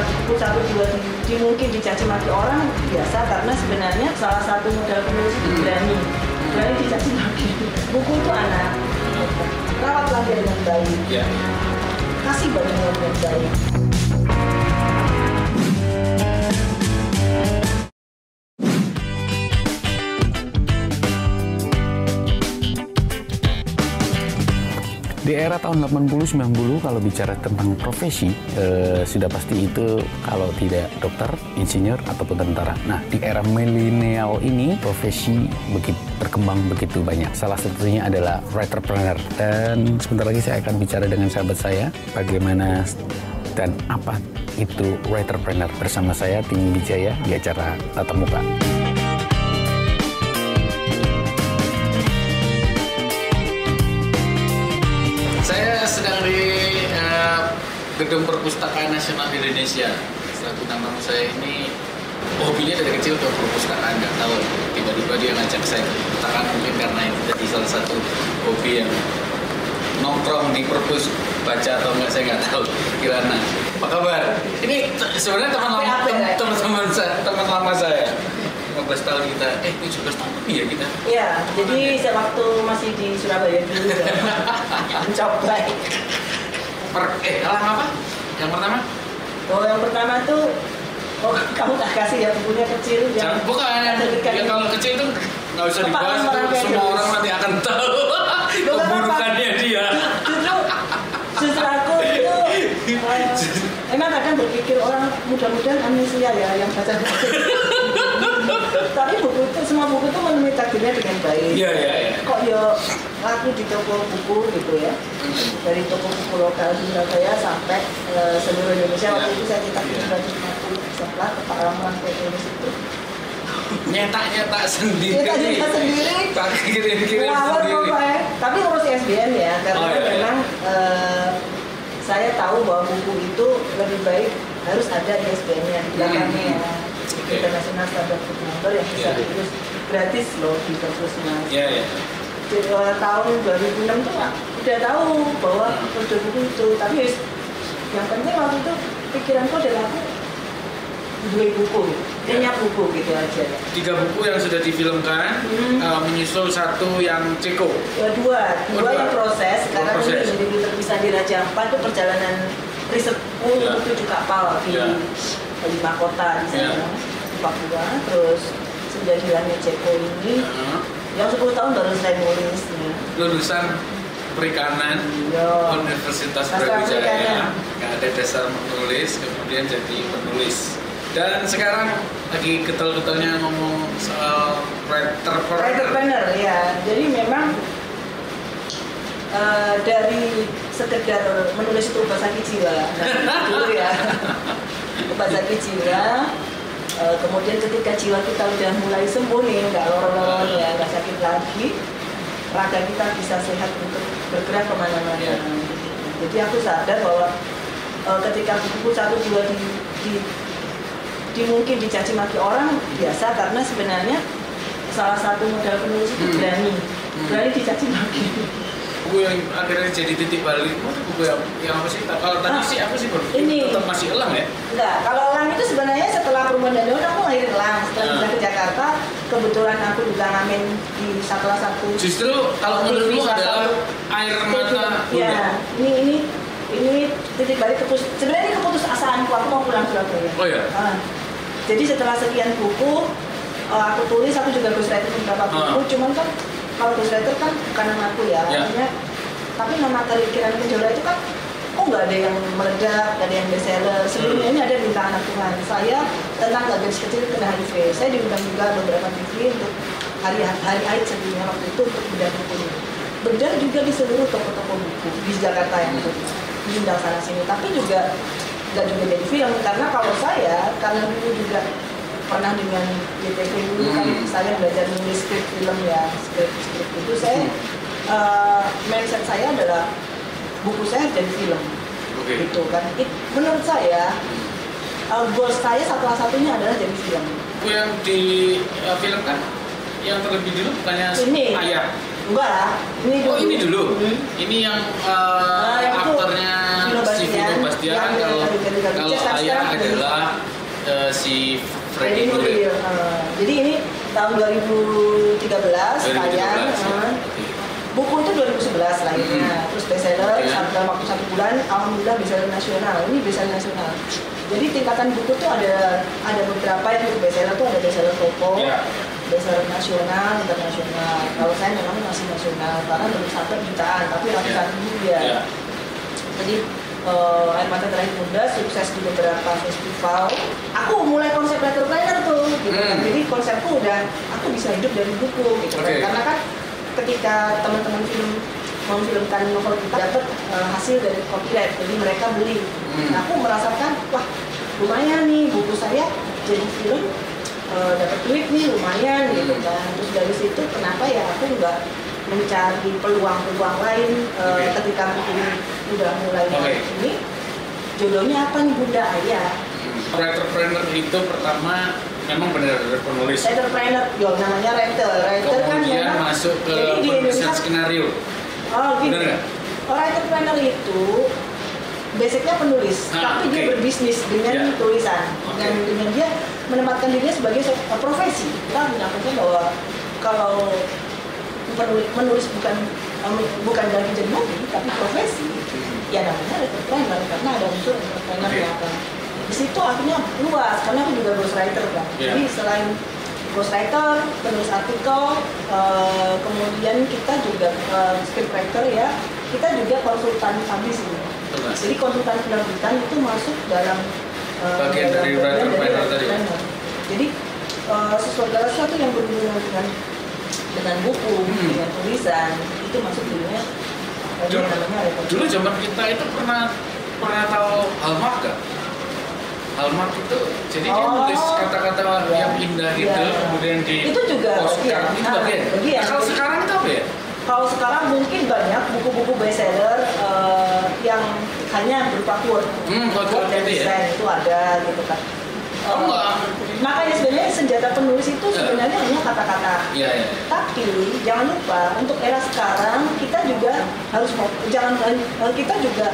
ketika buku satu dua mungkin dicaci maki orang biasa, karena sebenarnya salah satu modal penulis itu berani dicaci maki. Buku itu anak, rawatlah dia dengan baik, kasih banyak dengan baik. Di era tahun 80-90 kalau bicara tentang profesi, sudah pasti itu kalau tidak dokter, insinyur, ataupun tentara. Nah, di era milenial ini profesi berkembang begitu banyak. Salah satunya adalah writerpreneur. Dan sebentar lagi saya akan bicara dengan sahabat saya bagaimana dan apa itu writerpreneur. Bersama saya, Tim Wijaya, di acara Tatap Muka. Saya sedang di Gedung Perpustakaan Nasional Indonesia. Setelah bintang tamu saya ini hobinya dari kecil ke perpustakaan, nggak tahu. Tiba-tiba dia ngajak saya ke perpustakaan, mungkin karena itu jadi salah satu hobi yang nongkrong di perpus, baca atau enggak saya nggak tahu. Gimana? Apa kabar? Ini sebenarnya teman lama saya. 15 tahun kita, 17 tahun lebih ya kita. Iya, jadi waktu masih di Surabaya dulu ya. Mencoba. Alam apa? Yang pertama? Oh, yang pertama tuh, kamu tak kasih ya, bukunya kecil. Bukan, ya kalau kecil itu nggak usah dibahas, itu semua orang nanti akan tahu keburukannya dia. Justru aku itu, emang kadang berpikir orang mudah-mudahan amnesia ya yang baca buku. Tapi buku itu, semua buku itu menemui takdirnya dengan baik. Iya. Kok ya laku di toko buku gitu ya. Dari toko buku lokal di Surabaya sampai seluruh Indonesia. Waktu itu saya cetak 750 eksemplar ke orang-orang penulis itu. Nyetak sendiri. Kirim sendiri. Tapi ngurus ISBN ya, karena memang saya tahu bahwa buku itu lebih baik harus ada ISBN-nya di belakangnya. International Standard Book Number yang bisa diurus gratis loh di perpustakaan. Jadi tahun 2006 tuh udah tahu bahwa produk buku itu, tapi yang penting waktu itu pikiranku adalah aku dua buku, punya buku gitu aja. 3 buku yang sudah difilmkan, menyusul 1 yang ceko. Dua yang proses, karena ini terpisah di Raja Ampat itu perjalanan risetku untuk 7 kapal di 5 kota di sana. Papua, terus 9-nya Ceko ini yang 10 tahun baru saya nulis nih. Lulusan perikanan Universitas Brawijaya, nggak ada dasar menulis, kemudian jadi penulis. Dan sekarang lagi getol-getolnya ngomong soal writerpreneur ya. Jadi memang dari sekedar menulis itu ubah-sakit jiwa dulu ya. Ubah-sakit jiwa. Kemudian ketika jiwa kita udah mulai sembuh nih, nggak lorong-lorong ya, nggak sakit lagi, raga kita bisa sehat untuk bergerak kemana-mana. Jadi aku sadar bahwa ketika buku satu dua mungkin dicaci maki orang biasa, karena sebenarnya salah satu modal penulis itu berani dicaci maki. Buku yang akhirnya jadi titik balik, buku yang apa sih? Kalau tadi sih aku sih tetap masih elang ya? Enggak, kalau elang itu sebenarnya setelah perubahan Dandaun aku lahir elang. Setelah pindah ke Jakarta, kebetulan aku juga ngamen di salah satu. Justru kalau menurutmu adalah air mata. Ya, ini titik balik sebenarnya ini keputusasaanku, aku mau pulang Surabaya. Oh ya. Jadi setelah sekian buku, aku tulis, aku juga ghostwriter beberapa buku, cuman kan kalau ghostwriter kan bukan nama aku ya, artinya, tapi nama Kirana Kenjora itu kan, nggak ada yang meledak, nggak ada yang bestseller. Sebelumnya ini ada Bintang Anak Tuhan. Saya tentang gadis kecil kena HIV. Saya diundang juga beberapa TV untuk hari AIDS sebelumnya waktu itu untuk bedah buku ini. Bedah juga di seluruh toko-toko buku di Jakarta yang diundang sana sini. Tapi juga nggak juga jadi film, karena kalau saya, karena dulu juga pernah dengan JTV dulu kan saya belajar menulis skrip film ya, skrip itu saya mindset saya adalah buku saya jadi film, gitu kan. Menurut saya goal saya satu-satunya adalah jadi film. Buku yang di film kan yang terlebih dulu bukannya ini Ayah? Enggak lah, ini dulu. Oh ini dulu, ini yang aktornya Vino Bastian, kalau ayah adalah si Freddie Nuril. Jadi ini tahun 2013 tayang. Buku itu 2011 lahirnya, terus bestseller dalam waktu 1 bulan, alhamdulillah bestseller nasional. Ini bestseller nasional. Jadi tingkatan buku tuh ada beberapa yang untuk bestseller tuh ada bestseller toko, bestseller nasional, internasional. Kalau saya memang masih nasional karena belum sampai jutaan, tapi ratusan ribu ya. Jadi Air Mata Terakhir Bunda sukses di beberapa festival. Aku mulai konsep writer planner tuh, gitu kan. Jadi konsepku udah aku bisa hidup dari buku, gitu kan. Karena kan ketika teman-teman memfilmkan novel kita dapat hasil dari copyright, jadi mereka beli. Nah, aku merasakan wah lumayan nih buku saya jadi film dapat duit nih lumayan gitu kan. Terus dari situ kenapa ya aku nggak mencari peluang-peluang lain ketika buku ini udah mulai ini jodohnya apa nih Bunda Ayah. Writer planner itu pertama memang benar-benar penulis. Writer planner, namanya writer kan kemudian masuk ke penulisan skenario. Oh gitu. Writer planner itu basicnya penulis, tapi dia berbisnis dengan tulisan. Dan dengan dia menempatkan dirinya sebagai profesi. Kita menyampaikan bahwa kalau menulis bukan lagi jadi hobi, tapi profesi, ya namanya writer planner karena ada unsur entrepreneur yang akan di situ akhirnya luas karena aku juga ghostwriter kan. Jadi selain ghostwriter, penulis artikel, kemudian kita juga scriptwriter ya, kita juga konsultan publishing. Jadi konsultan penerbitan itu masuk dalam bagian dari writer planner tadi. Jadi sesuatu yang berhubungan dengan buku, dengan tulisan itu masuk dulunya. Dulu zaman kita itu pernah tahu Hallmark gak? Hallmark itu jadi dia nulis kata-kata yang indah gitu, kemudian di itu juga postcard itu bagian. Nah, kalau sekarang itu apa ya? Kalau sekarang mungkin banyak buku-buku bestseller yang hanya berupa quote dan desain itu ada gitu kan. Makanya sebenarnya senjata penulis itu sebenarnya hanya kata-kata. Tapi jangan lupa untuk era sekarang kita juga harus kita juga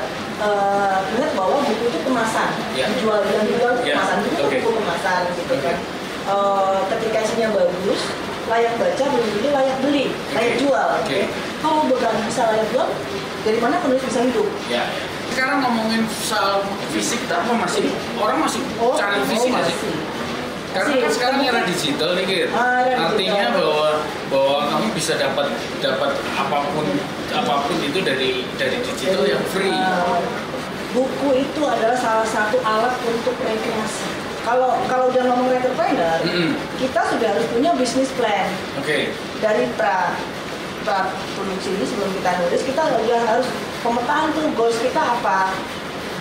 ingat bahwa buku itu kemasan, dijual kemasan, buku kemasan gitu kan. Ketika isinya bagus, layak baca, belum jadi layak beli, layak jual. Kalau bukan bisa layak jual, dari mana penulis bisa hidup? Sekarang ngomongin soal fisik, apa masih orang masih cari fisik nggak sih? Karena kan sekarang era digital nih, Kir. Artinya bahwa kamu bisa dapat apapun itu dari digital yang free. Buku itu adalah salah satu alat untuk rekreasi. Kalau udah ngomong writer planner, kita sudah harus punya bisnis plan. Dari pra produksi ini sebelum kita nulis, kita udah harus pemetaan tuh goals kita apa.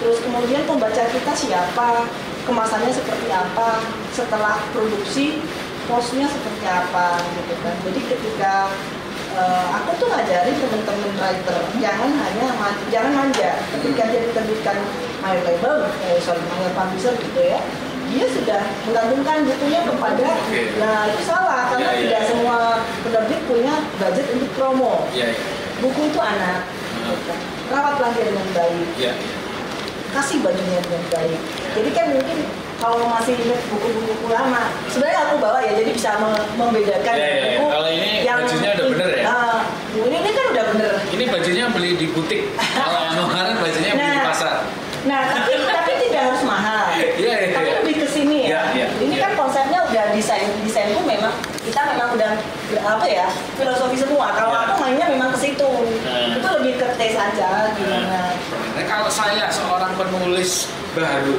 Terus kemudian pembaca kita siapa, kemasannya seperti apa, setelah produksi postnya seperti apa gitu kan. Jadi ketika aku tuh ngajarin teman-teman writer jangan manja. Ketika dia diterbitkan mayor label, mayor publisher gitu ya, dia sudah menggantungkan bukunya kepada, nah itu salah karena tidak semua penerbit punya budget untuk promo. Buku itu anak, rawatlah dia dengan baik, kasih bajunya dengan baik. Jadi kan mungkin kalau masih ingat buku-buku lama, sebenarnya aku bawa ya, jadi bisa membedakan buku. Kalau ini yang bajunya udah bener ya? Ini kan udah bener. Ini bajunya beli di butik. Kalau yang kemarin bajunya beli di pasar. Nah, tapi tidak harus mahal. Tapi lebih ke sini ya. Ini kan konsepnya udah desain pun memang kita memang udah filosofi semua. Kalau aku mainnya memang ke situ. Itu lebih ke taste aja gimana. Nah, kalau saya seorang penulis baru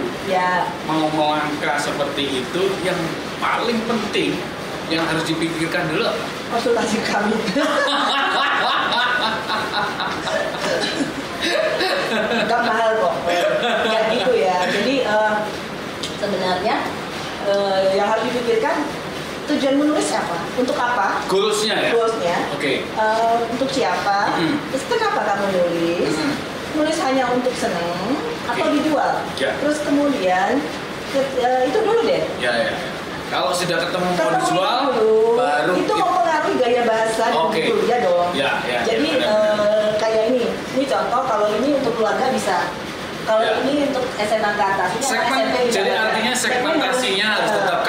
mau melangkah seperti itu, yang paling penting yang harus dipikirkan dulu konsultasi kami. Gak mahal kok, ya gitu ya. Jadi sebenarnya yang harus dipikirkan tujuan menulis apa, untuk apa, goalsnya ya. Untuk siapa, terus kenapa kamu nulis? Nulis hanya untuk seneng atau dijual? Terus kemudian itu dulu deh. Kalau sudah ketemu mau dijual, baru itu mempengaruhi gaya bahasa di ya dong. Jadi kayak ini contoh, kalau ini untuk keluarga bisa Kalau ini untuk SMA ke atas, jadi artinya segmentasinya harus tetap.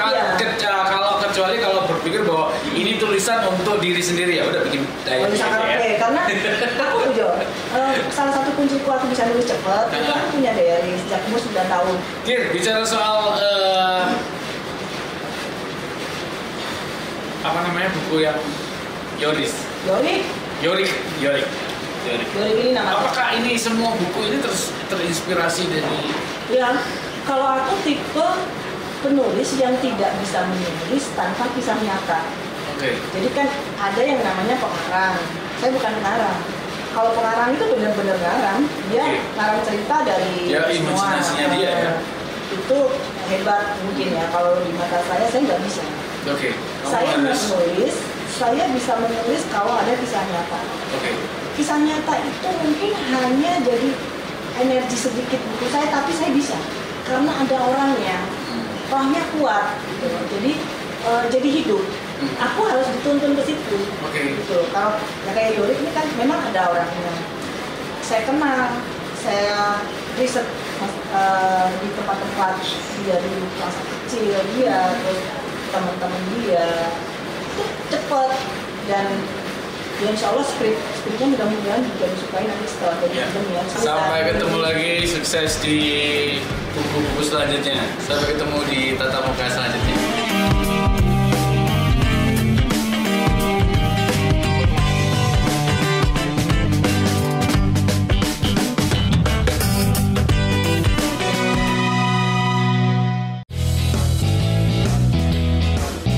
Kalau kecuali kalau berpikir bahwa ini tulisan untuk diri sendiri, ya udah bikin diary. Karena aku Jo, salah satu kunciku aku bisa nulis cepat, itu aku punya diary sejak umur 9 tahun. Kir, bicara soal apa namanya buku yang Yorik ini namanya. Apakah ini semua buku ini terinspirasi dari? Ya, kalau aku tipe penulis yang tidak bisa menulis tanpa kisah nyata. Oke. Jadi kan ada yang namanya pengarang. Saya bukan pengarang. Kalau pengarang itu benar-benar ngarang, dia ngarang cerita dari semua. Dia ya. Itu hebat mungkin ya. Kalau di mata saya nggak bisa. Oke. Saya bisa menulis kalau ada kisah nyata. Oke. Kisah nyata itu mungkin hanya jadi energi sedikit buku saya, tapi saya bisa karena ada orangnya, rohnya kuat, gitu. Jadi hidup. Aku harus dituntun ke situ. Gitu. Kalau kayak Yorik ini kan memang ada orangnya. Saya kenal, saya riset di tempat-tempat dia di masa kecil dia, terus teman-teman dia, itu cepat dan ya insya Allah skripnya mudah-mudahan juga disukai nanti setelah jadi film ya. Sampai ketemu lagi, sukses di buku-buku selanjutnya. Sampai ketemu di tatap muka selanjutnya.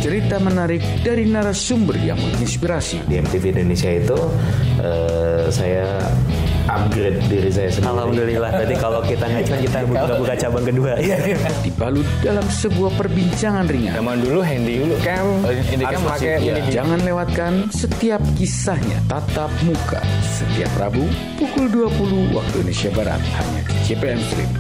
Cerita menarik dari narasumber yang menginspirasi. Di MTV Indonesia itu saya upgrade diri saya sendiri. Alhamdulillah. Berarti kalau kita ngajuan kita buka cabang kedua. Dibalut dalam sebuah perbincangan ringan. Zaman dulu handycam harus pakai. Jangan lewatkan setiap kisahnya. Tatap muka setiap Rabu pukul 20 waktu Indonesia Barat hanya di CPM Stream.